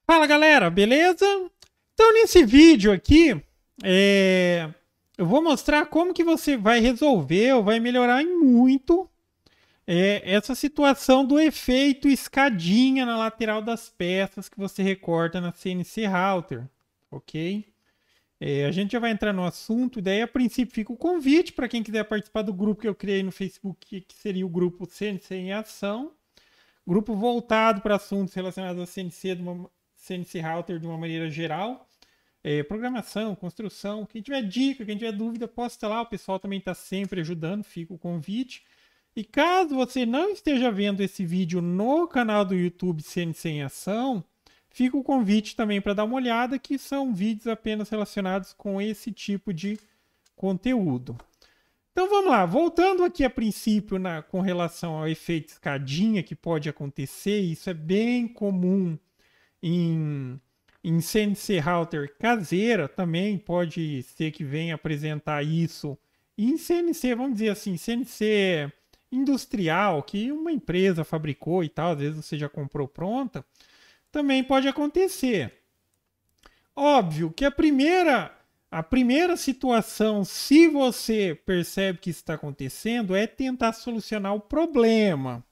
Fala galera, beleza? Então nesse vídeo aqui, eu vou mostrar como que você vai resolver ou vai melhorar em muito essa situação do efeito escadinha na lateral das peças que você recorta na CNC Router, ok? A gente já vai entrar no assunto, daí a princípio fica o convite para quem quiser participar do grupo que eu criei no Facebook, que seria o grupo CNC em Ação. Grupo voltado para assuntos relacionados a CNC Router de uma maneira geral. Programação, construção. Quem tiver dica, quem tiver dúvida, posta lá. O pessoal também está sempre ajudando. Fica o convite. E caso você não esteja vendo esse vídeo no canal do YouTube CNC em Ação, fica o convite também para dar uma olhada, que são vídeos apenas relacionados com esse tipo de conteúdo. Então vamos lá, voltando aqui a princípio com relação ao efeito escadinha que pode acontecer, isso é bem comum em CNC Router caseira, também pode ser que venha apresentar isso em CNC, vamos dizer assim, CNC industrial, que uma empresa fabricou e tal, às vezes você já comprou pronta, também pode acontecer. Óbvio que a primeira situação, se você percebe que isso está acontecendo, é tentar solucionar o problema,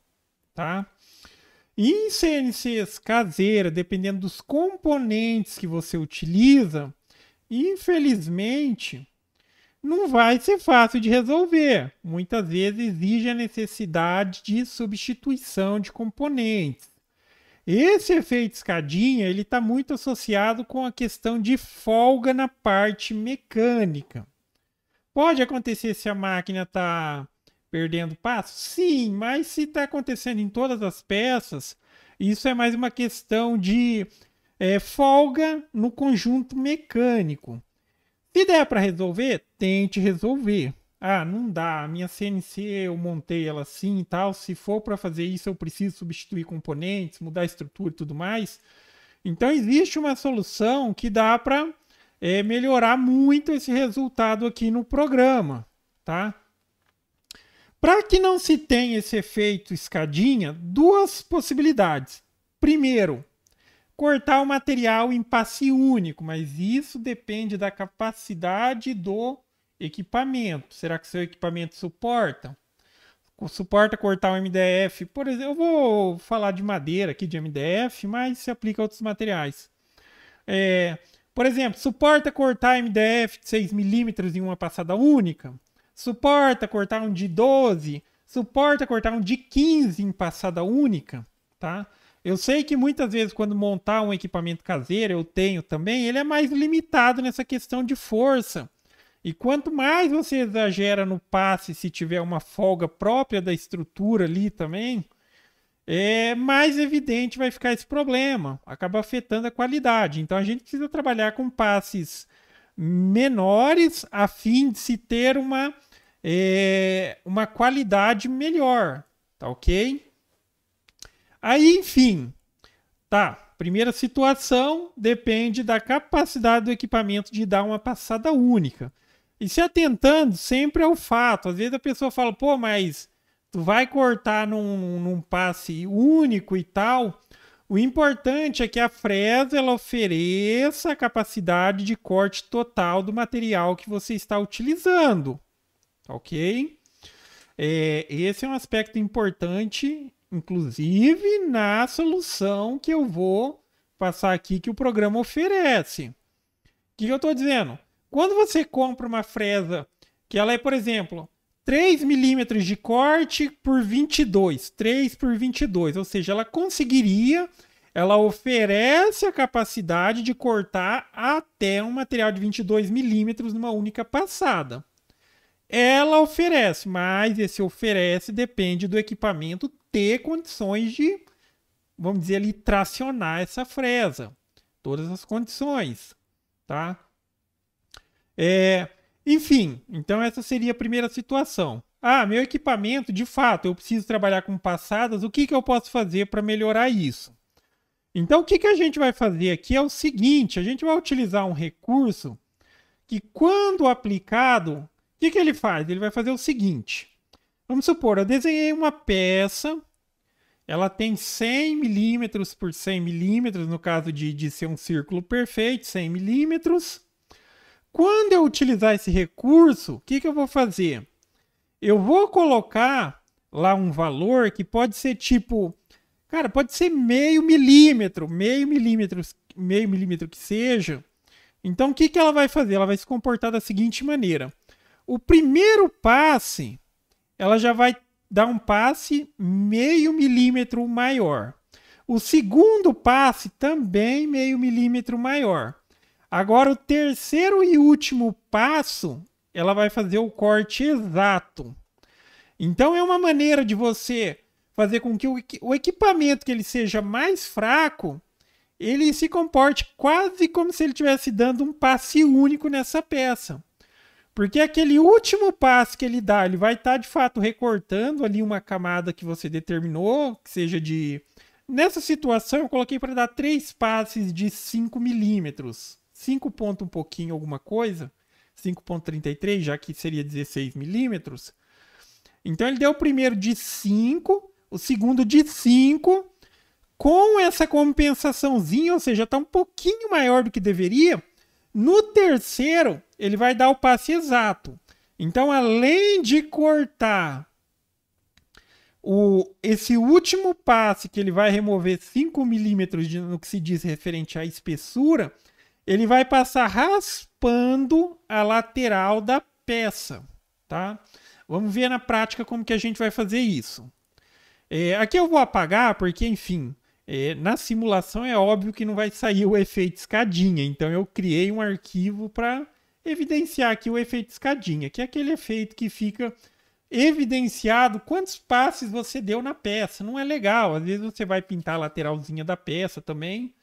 tá? E em CNCs caseiras, dependendo dos componentes que você utiliza, infelizmente, não vai ser fácil de resolver. Muitas vezes exige a necessidade de substituição de componentes. Esse efeito escadinha ele está muito associado com a questão de folga na parte mecânica. Pode acontecer se a máquina está perdendo passo? Sim, mas se está acontecendo em todas as peças, isso é mais uma questão de folga no conjunto mecânico. Se der para resolver, tente resolver. Ah, não dá, a minha CNC eu montei ela assim e tal, se for para fazer isso eu preciso substituir componentes, mudar a estrutura e tudo mais. Então existe uma solução que dá para melhorar muito esse resultado aqui no programa, tá? Para que não se tenha esse efeito escadinha, duas possibilidades. Primeiro, cortar o material em passe único, mas isso depende da capacidade do equipamento. Será que seu equipamento suporta? Suporta cortar o MDF? Por exemplo, eu vou falar de madeira aqui, de MDF, mas se aplica a outros materiais. Por exemplo, suporta cortar MDF de 6 milímetros em uma passada única? Suporta cortar um de 12? Suporta cortar um de 15 em passada única? Tá? Eu sei que muitas vezes quando montar um equipamento caseiro, eu tenho também, ele é mais limitado nessa questão de força. E quanto mais você exagera no passe, se tiver uma folga própria da estrutura ali também, mais evidente vai ficar esse problema. Acaba afetando a qualidade. Então a gente precisa trabalhar com passes menores a fim de se ter uma qualidade melhor. Tá ok? Aí, enfim, tá. Primeira situação depende da capacidade do equipamento de dar uma passada única. E se atentando sempre ao fato. Às vezes a pessoa fala, pô, mas tu vai cortar num passe único e tal. O importante é que a fresa ela ofereça a capacidade de corte total do material que você está utilizando. Ok? Esse é um aspecto importante, inclusive na solução que eu vou passar aqui que o programa oferece. O que eu estou dizendo? Quando você compra uma fresa que ela é, por exemplo, 3 milímetros de corte por 22, 3 por 22, ou seja, ela oferece a capacidade de cortar até um material de 22 milímetros numa única passada. Ela oferece, mas esse oferece depende do equipamento ter condições de, vamos dizer ali, tracionar essa fresa. Todas as condições, tá? Enfim, então essa seria a primeira situação. Ah, meu equipamento, de fato, eu preciso trabalhar com passadas, o que eu posso fazer para melhorar isso? Então, o que a gente vai fazer aqui é o seguinte, a gente vai utilizar um recurso que, quando aplicado, o que ele faz? Ele vai fazer o seguinte, vamos supor, eu desenhei uma peça ela tem 100 milímetros por 100 milímetros, no caso de ser um círculo perfeito, 100 milímetros. Quando eu utilizar esse recurso, o que eu vou fazer? Eu vou colocar lá um valor que pode ser tipo, cara, pode ser meio milímetro que seja. Então o que ela vai fazer? Ela vai se comportar da seguinte maneira. O primeiro passe, ela já vai dar um passe meio milímetro maior. O segundo passe também meio milímetro maior. Agora o terceiro e último passo, ela vai fazer o corte exato. Então é uma maneira de você fazer com que o equipamento que ele seja mais fraco, ele se comporte quase como se ele estivesse dando um passe único nessa peça. Porque aquele último passo que ele dá, ele vai estar de fato recortando ali uma camada que você determinou, que seja de... Nessa situação eu coloquei para dar 3 passes de 5 milímetros. 5 ponto um pouquinho alguma coisa, 5,33, já que seria 16 milímetros. Então ele deu o primeiro de 5, o segundo de 5, com essa compensaçãozinha, ou seja, está um pouquinho maior do que deveria. No terceiro, ele vai dar o passe exato. Então, além de cortar esse último passe, que ele vai remover 5 milímetros no que se diz referente à espessura, ele vai passar raspando a lateral da peça, tá? Vamos ver na prática como que a gente vai fazer isso. Aqui eu vou apagar porque, enfim, na simulação é óbvio que não vai sair o efeito escadinha. Então eu criei um arquivo para evidenciar aqui o efeito escadinha, que é aquele efeito que fica evidenciado quantos passes você deu na peça. Não é legal. Às vezes você vai pintar a lateralzinha da peça também.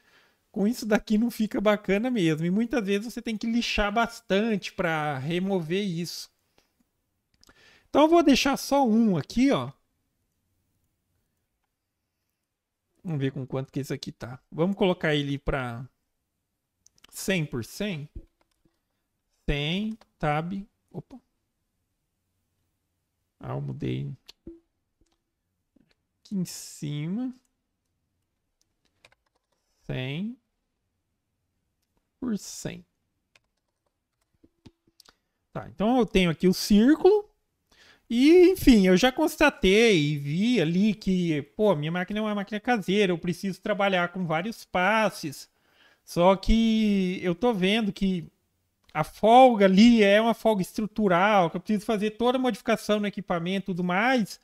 Com isso daqui não fica bacana mesmo. E muitas vezes você tem que lixar bastante para remover isso. Então eu vou deixar só um aqui, ó. Vamos ver com quanto que esse aqui tá. Vamos colocar ele para 100 por 100. 100, tab. Opa. Eu mudei aqui em cima. 100 por 100. Tá, então eu tenho aqui o círculo. E, enfim, eu já constatei e vi ali que, pô, minha máquina é uma máquina caseira, eu preciso trabalhar com vários passes. Só que eu tô vendo que a folga ali é uma folga estrutural, que eu preciso fazer toda a modificação no equipamento e tudo mais.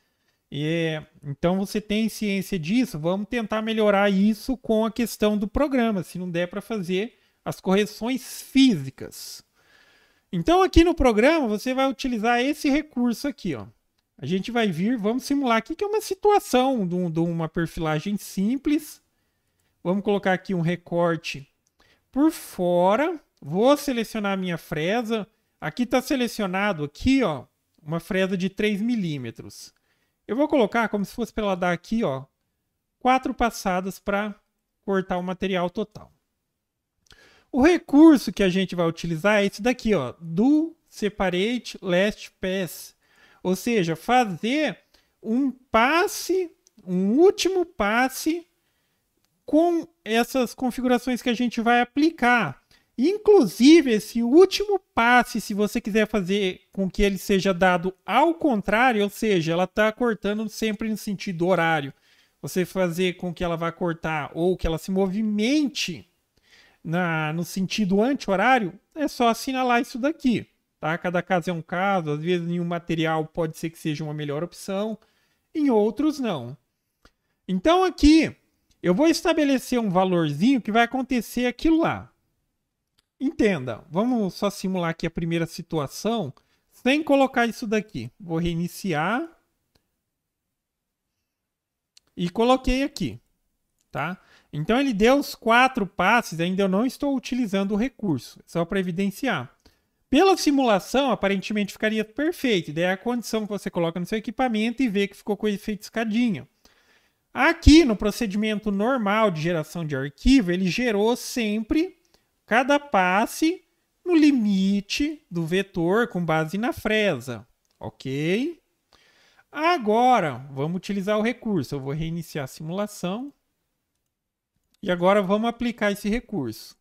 Então você tem ciência disso, vamos tentar melhorar isso com a questão do programa, se não der para fazer as correções físicas. Então aqui no programa você vai utilizar esse recurso aqui, ó. A gente vai vir, vamos simular aqui que é uma situação de uma perfilagem simples. Vamos colocar aqui um recorte por fora. Vou selecionar a minha fresa. Aqui está selecionado aqui, ó, uma fresa de 3 milímetros. Eu vou colocar como se fosse para ela dar aqui, ó, 4 passadas para cortar o material total. O recurso que a gente vai utilizar é esse daqui, ó, do Separate Last Pass. Ou seja, fazer um passe, um último passe com essas configurações que a gente vai aplicar. Inclusive, esse último passe, se você quiser fazer com que ele seja dado ao contrário, ou seja, ela está cortando sempre no sentido horário, você fazer com que ela vá cortar ou que ela se movimente no sentido anti-horário, é só assinalar isso daqui. Tá? Cada caso é um caso, às vezes em um material pode ser que seja uma melhor opção, em outros não. Então aqui, eu vou estabelecer um valorzinho que vai acontecer aquilo lá. Entenda, vamos só simular aqui a primeira situação, sem colocar isso daqui. Vou reiniciar. E coloquei aqui, tá? Então ele deu os 4 passes, ainda eu não estou utilizando o recurso, só para evidenciar. Pela simulação, aparentemente ficaria perfeito. Daí é a condição que você coloca no seu equipamento e vê que ficou com o efeito escadinha. Aqui, no procedimento normal de geração de arquivo, ele gerou sempre cada passe no limite do vetor com base na fresa. Ok? Agora, vamos utilizar o recurso. Eu vou reiniciar a simulação. E agora vamos aplicar esse recurso.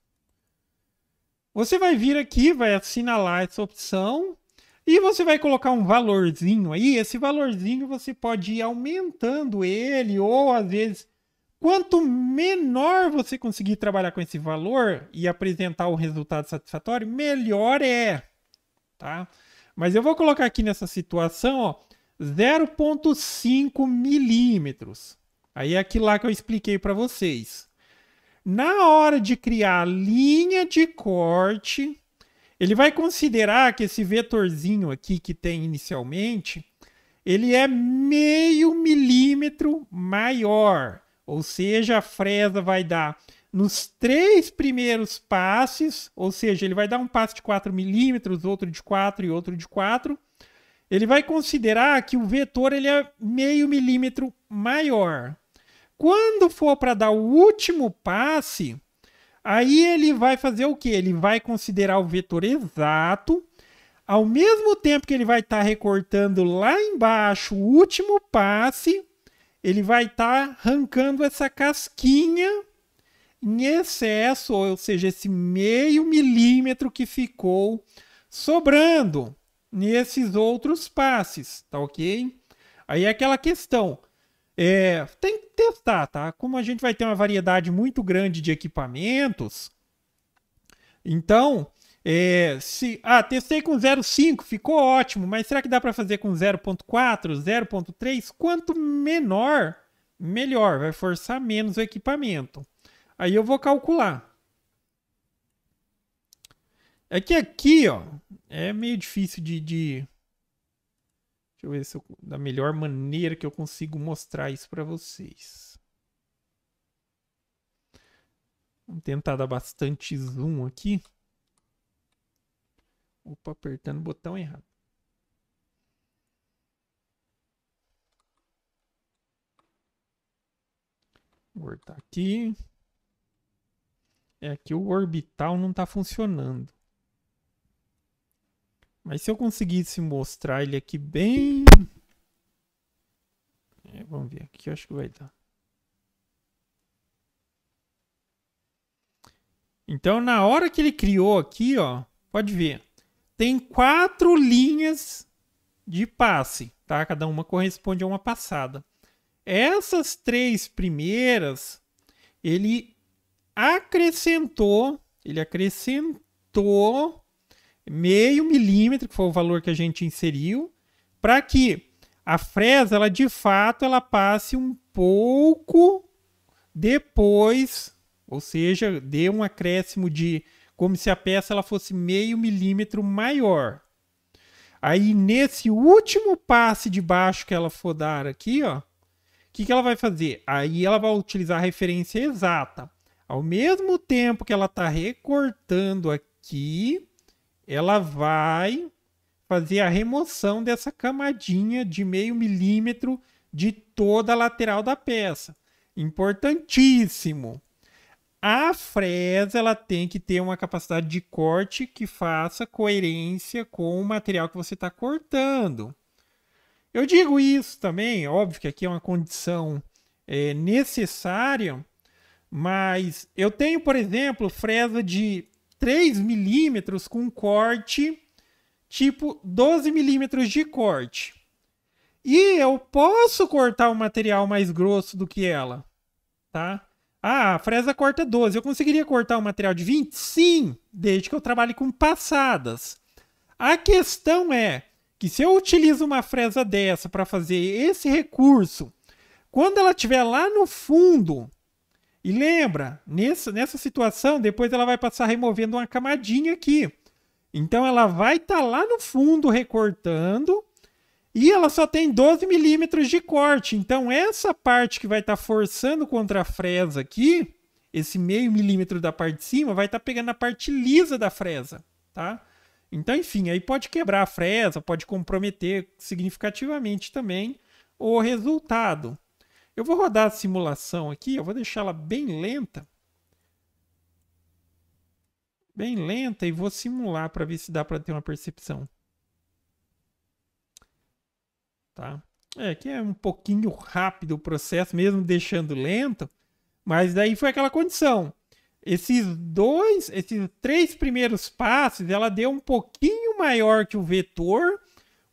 Você vai vir aqui, vai assinalar essa opção e você vai colocar um valorzinho aí. Esse valorzinho você pode ir aumentando ele ou às vezes, quanto menor você conseguir trabalhar com esse valor e apresentar o resultado satisfatório, melhor é, tá? Mas eu vou colocar aqui nessa situação, ó, 0,5 milímetros. Aí é aquilo lá que eu expliquei para vocês. Na hora de criar a linha de corte, ele vai considerar que esse vetorzinho aqui que tem inicialmente, ele é meio milímetro maior. Ou seja, a fresa vai dar nos 3 primeiros passes, ou seja, ele vai dar um passo de 4 milímetros, outro de 4 e outro de 4. Ele vai considerar que o vetor ele é meio milímetro maior. Quando for para dar o último passe, aí ele vai fazer o quê? Ele vai considerar o vetor exato, ao mesmo tempo que ele vai estar recortando lá embaixo o último passe, ele vai estar arrancando essa casquinha em excesso, ou seja, esse meio milímetro que ficou sobrando nesses outros passes, tá ok? Aí é aquela questão. Tem que testar, tá? Como a gente vai ter uma variedade muito grande de equipamentos, então, testei com 0,5, ficou ótimo, mas será que dá para fazer com 0,4, 0,3? Quanto menor, melhor, vai forçar menos o equipamento. Aí eu vou calcular. É que aqui, ó, é meio difícil de... Deixa eu ver se da melhor maneira que eu consigo mostrar isso para vocês. Vamos tentar dar bastante zoom aqui. Opa, apertando o botão errado. Vou cortar aqui. Aqui o orbital não está funcionando. Mas se eu conseguisse mostrar ele aqui bem... vamos ver aqui, eu acho que vai dar. Então, na hora que ele criou aqui, ó, pode ver, tem 4 linhas de passe, tá? Cada uma corresponde a uma passada. Essas 3 primeiras, ele acrescentou meio milímetro, que foi o valor que a gente inseriu, para que a fresa, ela de fato, ela passe um pouco depois, ou seja, dê um acréscimo de como se a peça ela fosse meio milímetro maior. Aí nesse último passe de baixo que ela for dar aqui, ó, o que ela vai fazer? Aí ela vai utilizar a referência exata. Ao mesmo tempo que ela está recortando aqui, ela vai fazer a remoção dessa camadinha de meio milímetro de toda a lateral da peça. Importantíssimo. A fresa ela tem que ter uma capacidade de corte que faça coerência com o material que você está cortando. Eu digo isso também, óbvio que aqui é uma condição necessária, mas eu tenho, por exemplo, fresa de 3 milímetros com corte tipo 12 milímetros de corte. E eu posso cortar um material mais grosso do que ela, tá? A fresa corta 12. Eu conseguiria cortar um material de 20? Sim, desde que eu trabalhe com passadas. A questão é que se eu utilizo uma fresa dessa para fazer esse recurso, quando ela estiver lá no fundo, e lembra, nessa situação, depois ela vai passar removendo uma camadinha aqui. Então ela vai estar lá no fundo recortando e ela só tem 12 milímetros de corte. Então essa parte que vai estar forçando contra a fresa aqui, esse meio milímetro da parte de cima, vai estar pegando a parte lisa da fresa, tá? Então, enfim, aí pode quebrar a fresa, pode comprometer significativamente também o resultado. Eu vou rodar a simulação aqui, eu vou deixá-la bem lenta. Bem lenta e vou simular para ver se dá para ter uma percepção. Tá? É, que é um pouquinho rápido o processo, mesmo deixando lento. Mas daí foi aquela condição. Esses três primeiros passos, ela deu um pouquinho maior que o vetor.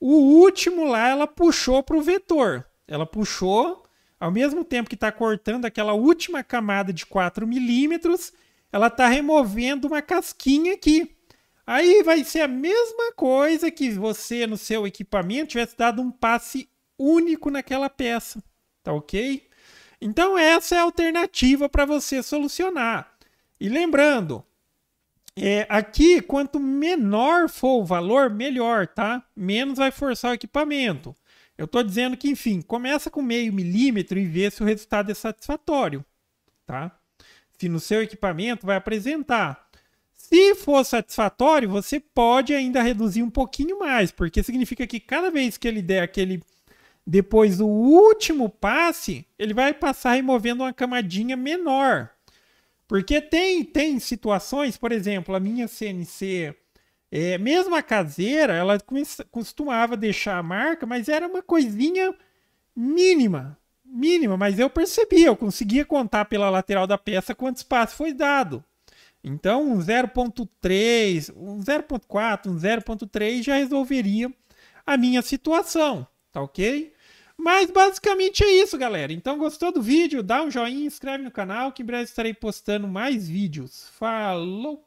O último lá, ela puxou para o vetor. Ela puxou, ao mesmo tempo que está cortando aquela última camada de 4 milímetros, ela está removendo uma casquinha aqui. Aí vai ser a mesma coisa que você, no seu equipamento, tivesse dado um passe único naquela peça. Tá ok? Então, essa é a alternativa para você solucionar. E lembrando, aqui, quanto menor for o valor, melhor, tá? Menos vai forçar o equipamento. Eu estou dizendo que, enfim, começa com meio milímetro e vê se o resultado é satisfatório, tá? Se no seu equipamento vai apresentar. Se for satisfatório, você pode ainda reduzir um pouquinho mais, porque significa que cada vez que ele der aquele... Depois do último passe, ele vai passar removendo uma camadinha menor. Porque tem situações, por exemplo, a minha CNC, mesmo a caseira, ela costumava deixar a marca, mas era uma coisinha mínima. Mínima, mas eu percebia, eu conseguia contar pela lateral da peça quanto espaço foi dado. Então, um 0.3, um 0.4, um 0.3 já resolveria a minha situação, tá ok? Mas basicamente é isso, galera. Então, gostou do vídeo? Dá um joinha, inscreve no canal que em breve estarei postando mais vídeos. Falou!